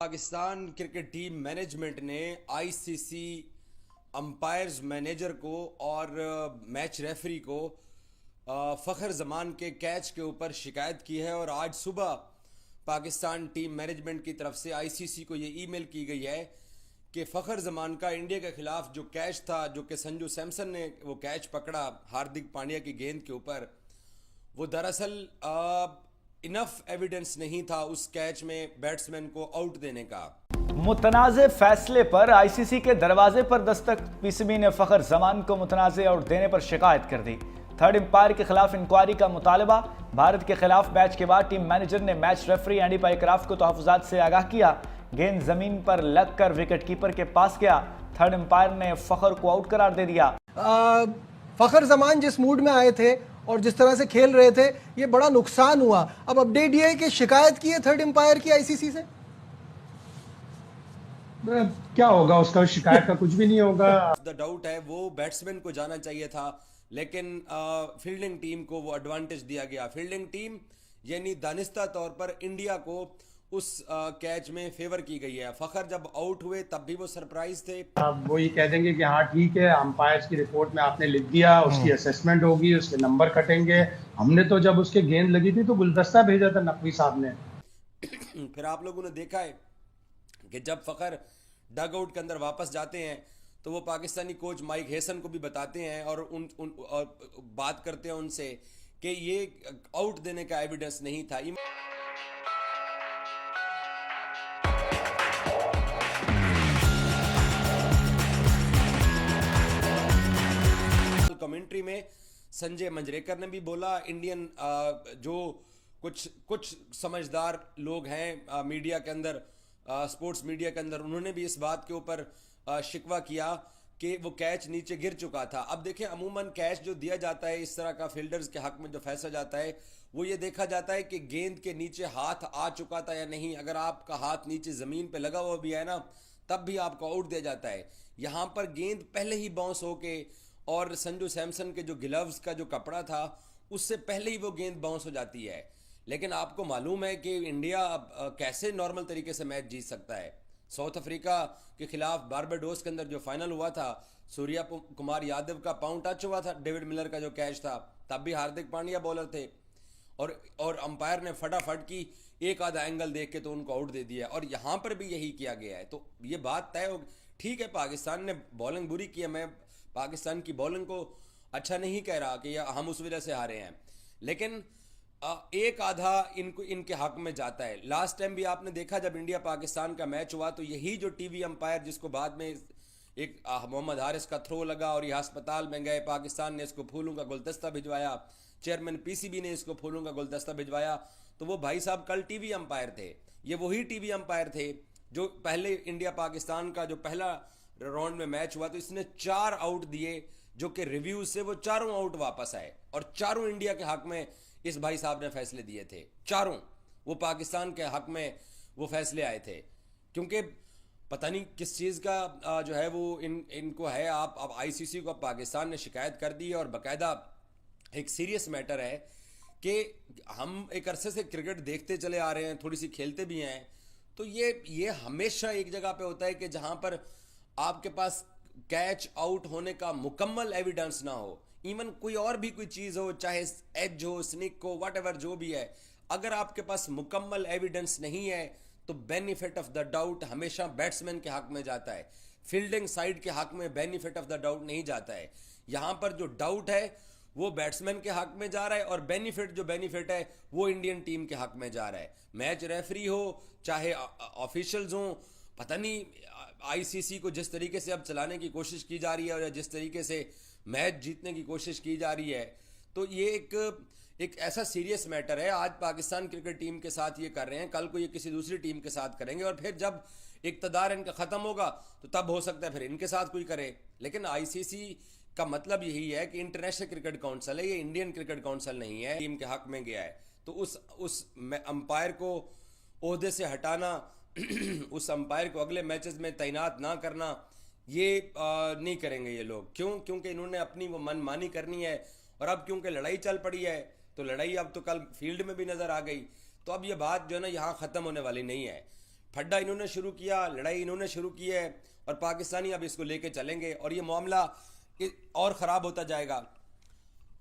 Pakistan cricket team management ने ICC umpires manager को और मैच रेफरी को फ़खर जमान के कैच के ऊपर शिकायत की है। और आज सुबह पाकिस्तान टीम मैनेजमेंट की तरफ से आईसीसी को ये ईमेल की गई है कि फ़खर जमान का इंडिया के खिलाफ जो कैच था, जो कि संजू सैमसन ने वो कैच पकड़ा हार्दिक पांड्या की गेंद के ऊपर, वो दरअसल इनफ एविडेंस नहीं था उस कैच में बैट्समैन को आउट देने का। मुतनाज़े फैसले पर आईसीसी के दरवाजे पर दस्तक। पीसीबी ने फ़खर जमान को मुतनाज़े आउट देने पर शिकायत कर दी। थर्ड अंपायर के खिलाफ इंक्वायरी का मुतालबा। भारत के खिलाफ मैच के बाद टीम मैनेजर ने मैच रेफरी एंडी पाइक्राफ्ट को तहफ़्फ़ुज़ात से आगाह किया। गेंद जमीन पर लगकर विकेट कीपर के पास गया। थर्ड अंपायर ने फ़खर को आउट करार दे दिया। फ़खर जमान जिस मूड में आए थे और जिस तरह से खेल रहे थे, ये बड़ा नुकसान हुआ। अब अपडेट ये है कि शिकायत की है थर्ड अंपायर की आईसीसी से। क्या होगा उसका, शिकायत का कुछ भी नहीं होगा। द डाउट है वो बैट्समैन को जाना चाहिए था, लेकिन फील्डिंग टीम को वो एडवांटेज दिया गया। फील्डिंग टीम यानी दानिस्ता तौर पर इंडिया को उस कैच में फेवर की गई है। फ़खर जब आउट हुए तब भी वो सरप्राइज थे। अब वो ये कह देंगे कि हाँ ठीक है, अंपायर्स की रिपोर्ट में आपने लिख दिया, उसकी असेसमेंट होगी, उसके नंबर कटेंगे। हमने तो जब उसके गेंद लगी थी तो गुलदस्ता भेजा था नकवी साहब ने। फिर आप लोगों ने देखा है कि जब फ़खर डग आउट के अंदर वापस जाते हैं तो वो पाकिस्तानी कोच माइक हेसन को भी बताते हैं और और बात करते हैं उनसे कि ये आउट देने का एविडेंस नहीं था। कमेंट्री में संजय मंजरेकर ने भी बोला, इंडियन जो कुछ समझदार लोग हैं मीडिया के अंदर, स्पोर्ट्स मीडिया के अंदर, उन्होंने भी इस बात के ऊपर शिकवा किया कि वो कैच नीचे गिर चुका था। अब देखें, अमूमन कैच जो दिया जाता है इस तरह का फील्डर्स के हक में जो फैसला जाता है वो ये देखा जाता है कि गेंद के नीचे हाथ आ चुका था या नहीं। अगर आपका हाथ नीचे ज़मीन पे लगा हुआ भी है ना, तब भी आपको आउट दिया जाता है। यहाँ पर गेंद पहले ही बाउंस होके और संजू सैमसन के जो ग्लव्स का जो कपड़ा था उससे पहले ही वो गेंद बाउंस हो जाती है। लेकिन आपको मालूम है कि इंडिया कैसे नॉर्मल तरीके से मैच जीत सकता है। साउथ अफ्रीका के खिलाफ बारबाडोस के अंदर जो फाइनल हुआ था, सूर्या कुमार यादव का पाउंड टच हुआ था डेविड मिलर का जो कैच था, तब भी हार्दिक पांड्या बॉलर थे और अंपायर ने फटाफट की एक आधा एंगल देख के तो उनको आउट दे दिया। और यहाँ पर भी यही किया गया है। तो ये बात तय हो, ठीक है पाकिस्तान ने बॉलिंग बुरी की है, मैं पाकिस्तान की बॉलिंग को अच्छा नहीं कह रहा कि हम उस वजह से हारे हैं, लेकिन एक आधा इनके हक में जाता है। लास्ट टाइम भी आपने देखा जब इंडिया पाकिस्तान का मैच हुआ तो यही जो टीवी अंपायर, जिसको बाद में एक मोहम्मद हारिस का थ्रो लगा और ये अस्पताल में गए, पाकिस्तान ने इसको फूलों का गुलदस्ता भिजवाया, चेयरमैन पीसीबी ने इसको फूलों का गुलदस्ता भिजवाया, तो वो भाई साहब कल टीवी अंपायर थे। ये वही टीवी अंपायर थे जो पहले इंडिया पाकिस्तान का जो पहला राउंड में मैच हुआ तो इसने 4 आउट दिए, जो कि रिव्यू से वो चारों आउट वापस आए और चारों इंडिया के हक में इस भाई साहब ने फैसले दिए थे। चारों वो पाकिस्तान के हक में वो फैसले आए थे, क्योंकि पता नहीं किस चीज़ का जो है वो इनको है। आप अब आईसीसी को पाकिस्तान ने शिकायत कर दी है और बाकायदा एक सीरियस मैटर है कि हम एक अरसे से क्रिकेट देखते चले आ रहे हैं, थोड़ी सी खेलते भी हैं, तो ये हमेशा एक जगह पे होता है कि जहां पर आपके पास कैच आउट होने का मुकम्मल एविडेंस ना हो, इवन कोई और भी कोई चीज़ हो, चाहे एज हो, स्निक हो, व्हाटएवर जो भी है, अगर आपके पास मुकम्मल एविडेंस नहीं है तो बेनिफिट ऑफ द डाउट हमेशा बैट्समैन के हक में जाता है। फील्डिंग साइड के हक में बेनिफिट ऑफ द डाउट नहीं जाता है। यहाँ पर जो डाउट है वो बैट्समैन के हक में जा रहा है और बेनिफिट है वो इंडियन टीम के हक में जा रहा है। मैच रेफरी हो चाहे ऑफिशियल्स हो, पता नहीं आईसीसी को जिस तरीके से अब चलाने की कोशिश की जा रही है और जिस तरीके से मैच जीतने की कोशिश की जा रही है, तो ये एक ऐसा सीरियस मैटर है। आज पाकिस्तान क्रिकेट टीम के साथ ये कर रहे हैं, कल को ये किसी दूसरी टीम के साथ करेंगे और फिर जब इक़्तिदार इनका ख़त्म होगा तो तब हो सकता है फिर इनके साथ कोई करे। लेकिन आईसीसी का मतलब यही है कि इंटरनेशनल क्रिकेट काउंसिल है, ये इंडियन क्रिकेट काउंसिल नहीं है। टीम के हक में गया है तो उस अंपायर को ओहदे से हटाना उस अंपायर को अगले मैचेस में तैनात ना करना, ये नहीं करेंगे ये लोग। क्योंकि इन्होंने अपनी वो मनमानी करनी है और अब क्योंकि लड़ाई चल पड़ी है तो लड़ाई अब तो कल फील्ड में भी नज़र आ गई, तो अब ये बात जो है ना यहाँ ख़त्म होने वाली नहीं है। फड्डा इन्होंने शुरू किया, लड़ाई इन्होंने शुरू की है और पाकिस्तानी अब इसको लेके चलेंगे और ये मामला और ख़राब होता जाएगा।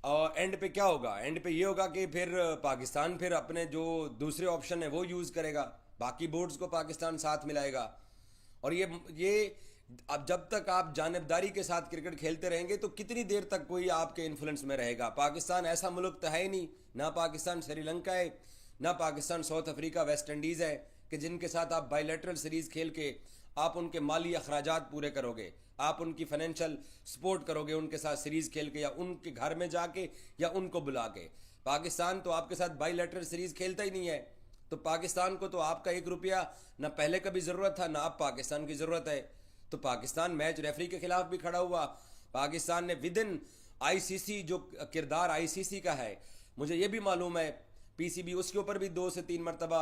और एंड पे क्या होगा? एंड पे ये होगा कि फिर पाकिस्तान फिर अपने जो दूसरे ऑप्शन है वो यूज़ करेगा, बाकी बोर्ड्स को पाकिस्तान साथ मिलाएगा। और ये अब जब तक आप जानिबदारी के साथ क्रिकेट खेलते रहेंगे तो कितनी देर तक कोई आपके इन्फ्लुएंस में रहेगा? पाकिस्तान ऐसा मुल्क तो है ही नहीं, ना पाकिस्तान श्रीलंका है, ना Pakistan south Africa West Indies है कि जिनके साथ आप बायलैटरल सीरीज़ खेल के आप उनके माली अखराजात पूरे करोगे, आप उनकी फाइनेंशियल सपोर्ट करोगे उनके साथ सीरीज़ खेल के या उनके घर में जाके या उनको बुला के। पाकिस्तान तो आपके साथ बायलैटरल सीरीज़ खेलता ही नहीं है। तो पाकिस्तान को तो आपका 1 रुपया ना पहले कभी ज़रूरत था, ना अब पाकिस्तान की ज़रूरत है। तो पाकिस्तान मैच रेफरी के खिलाफ भी खड़ा हुआ। पाकिस्तान ने विद इन आईसीसी जो किरदार आईसीसी का है, मुझे ये भी मालूम है पीसीबी उसके ऊपर भी 2 से 3 मरतबा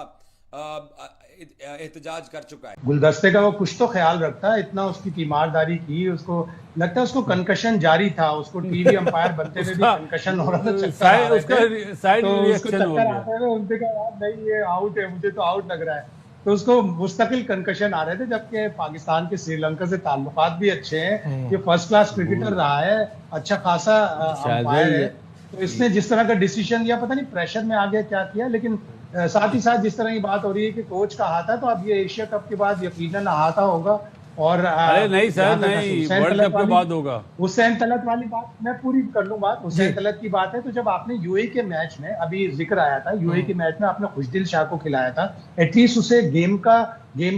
एहतजाज कर चुका है। गुलदस्ते का वो कुछ तो ख्याल रखता है, इतना उसकी तीमारदारी की, उसको लगता है उसको कंकशन जारी था, उसको टीवी अंपायर बनते हुए भी कंकशन हो रहा था, चक्कर आ रहे थे, साइड तो उसको रिएक्शन हो चक्कर गया। आते थे, उनसे कहा यार नहीं ये आउट है, मुझे तो आउट लग रहा है, तो उसको मुस्तकिल कंकशन आ रहे थे। जबकि पाकिस्तान के श्रीलंका से ताल्लुकात भी अच्छे हैं, ये फर्स्ट क्लास क्रिकेटर रहा है, अच्छा खासा अंपायर है, तो इसने जिस तरह का डिसीजन लिया, पता नहीं प्रेशर में आ गया क्या किया, लेकिन साथ ही साथ जिस तरह की बात हो रही है कि कोच का हाथ है, तो अब ये एशिया कप के बाद यकीनन हाथ होगा। और अरे नहीं सर, नहीं, वर्ल्ड कप के बाद होगा। हुसैन तलत वाली बात मैं पूरी कर लूं बात। हुसैन तलत की बात है, तो जब आपने यूएई के मैच में, अभी जिक्र आया था, यूएई के मैच में आपने खुशदिल शाह को खिलाया था, एटलीस्ट उसे गेम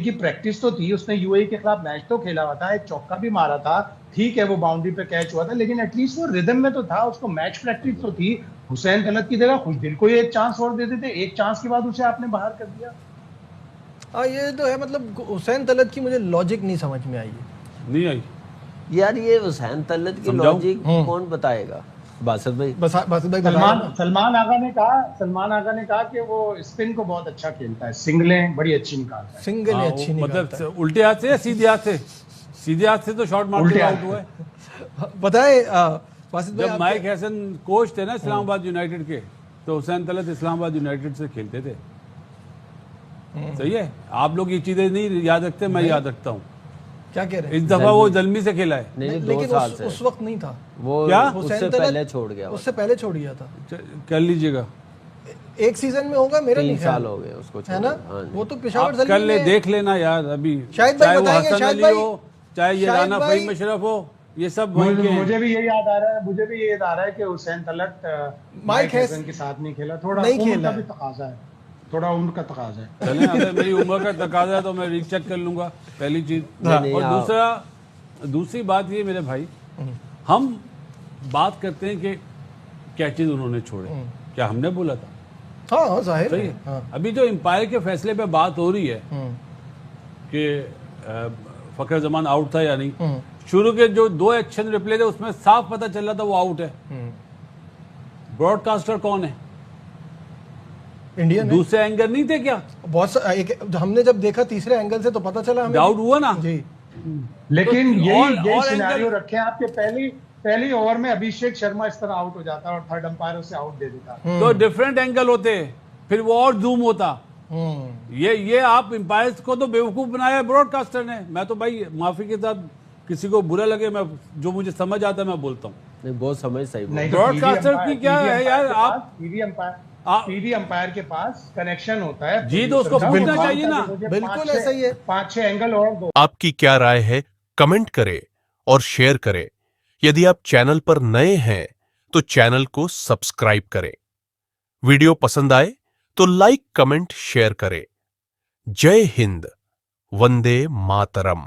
की प्रैक्टिस तो थी, उसने यूएई के खिलाफ मैच तो खेला हुआ था, एक चौका भी मारा था, ठीक है वो बाउंड्री पे कैच हुआ था, लेकिन एटलीस्ट वो रिदम में तो था, उसको मैच प्रैक्टिस तो थी। हुसैन तलत की जगह खुशदिल को एक चांस और दे देते, एक चांस के बाद उसे आपने बाहर कर दिया। ये तो है, मतलब हुसैन तलत की मुझे लॉजिक नहीं समझ में आई है। नहीं आई यार, ये हुसैन तलत की लॉजिक कौन बताएगा? बासित भाई। सलमान आगा ने कहा कि वो स्पिन को बहुत अच्छा खेलता है, सिंगलें बड़ी अच्छी निकालता है। सिंगल अच्छी निकालता है। मतलब उल्टे हाथ से या सीधे हाथ से? सीधे हाथ से तो शॉट मार के आउट हुआ है। पता है बासित भाई, जब माइक हसन कोच थे ना इस्लामाबाद यूनाइटेड के, तो हुसैन तलत इस्लामाबाद यूनाइटेड से खेलते थे। सही है, आप लोग ये चीजें नहीं याद रखते, मैं याद रखता हूँ। क्या कह रहे हैं? इस दफा वो जल्मी से खेला है। नहीं, लेकिन 2 साल से उस वक्त नहीं था वो, क्या? उससे पहले छोड़ गया, उससे पहले छोड़ गया था। कर लीजिएगा, एक सीजन में होगा, मेरा 3 नहीं ख्याल साल हो गए उसको, है ना। हाँ जी। वो तो पेशावर आप कर ले, देख लेना यार। अभी शाहिद भाई चाहे वो बताएंगे, हसन शाहिद अली भाई, हो, चाहे ये शाहिद राना भाई, फहीम अशरफ हो, ये सब वहीं के हैं। मुझे भी ये याद आ रहा है कि हुसैन तलत माइक हैसन के साथ नहीं खेला, थोड़ा नहीं उम्र खेला का भी तकाजा है, थोड़ा उम्र का तकाजा है। चलें, अगर मेरी उम्र का तकाजा है तो मैं रीचेक कर लूंगा, पहली चीज। नहीं, और दूसरी बात ये मेरे भाई, हम बात करते हैं कि कैचेज उन्होंने छोड़े, क्या हमने बोला था? हाँ जाहिर सही है। है। हाँ। अभी जो एम्पायर के फैसले पे बात हो रही है कि फखर जमान आउट था या नहीं, शुरू के जो 2 एक्शन रिप्ले थे उसमें साफ पता चल रहा था वो आउट है। ब्रॉडकास्टर कौन है? इंडियन है। दूसरे एंगल नहीं थे क्या? हमने जब देखा तीसरे एंगल से तो पता चला हमें, डाउट हुआ ना जी। लेकिन तो यही और सिनेरियो एंगल- रखे आपके पहली ओवर में अभिषेक शर्मा इस तरह आउट हो जाता और थर्ड अंपायर उसे आउट दे देता। तो डिफरेंट एंगल होते, फिर वो और जूम होता। ये आप एम्पायर्स को तो बेवकूफ बनाया ब्रॉडकास्टर ने। मैं तो भाई माफी के साथ, किसी को बुरा लगे, मैं जो मुझे समझ आता है मैं बोलता हूँ। नहीं, बहुत समझ सही बोला। नहीं तो ब्रॉडकास्टर की क्या है यार, आप टीवी अंपायर के पास कनेक्शन होता है जी, तो उसको पूछना चाहिए ना। बिल्कुल ऐसा ही है। 5-6 एंगल और दो। आपकी क्या राय है? कमेंट करें और शेयर करें। यदि आप चैनल पर नए हैं तो चैनल को सब्सक्राइब करें। वीडियो पसंद आए तो लाइक, कमेंट, शेयर करें। जय हिंद, वंदे मातरम।